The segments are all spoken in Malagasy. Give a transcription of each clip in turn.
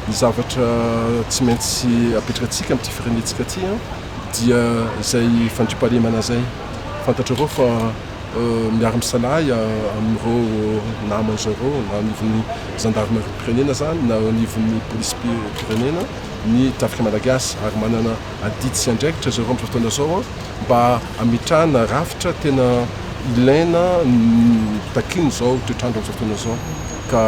ny zavatra tsy maintsy apetrakantsika amin'ny ty firenentsika ty dia zay fandriampahalemana zay fantatrareo fa miara-misalahy amin'ireo naman'zareo na anivon'ny gendarmerie pirenena zany na anivon'ny police pirenena ny tafika malagasy ary manana adidy sy andraikitra zareo amin'izao fotoana zao mba ametrahana rafitra tena ilaina takiny zao toetrandro amin'izao fotoana zao ka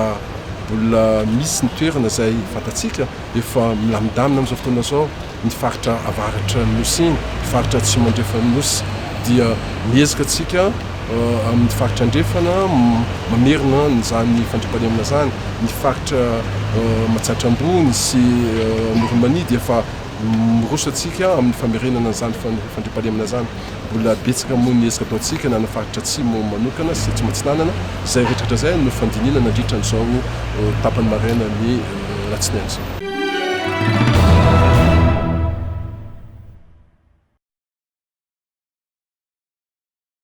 mbola misy ny toerana zay fantatsika efa milamindamina amin'izao fotoana zao ny faritra avaratra nosy iny faritra atsimo andrefana nosy dia miezaka atsika amin'ny faritra andrefana mamerina nyzany fandriampahalemana zany ny faritra matsatra ambony sy Normanie dia efa miroso atsika amin'ny famerenana zany fandriampahalemana zany mbola betsaka moa miezaka ataotsika na ny faritra atsimo manokana sy atsimo atsinanana zay rehetratra zay no fandinina nandritra n'izao tapany maraina ny latsinainy zao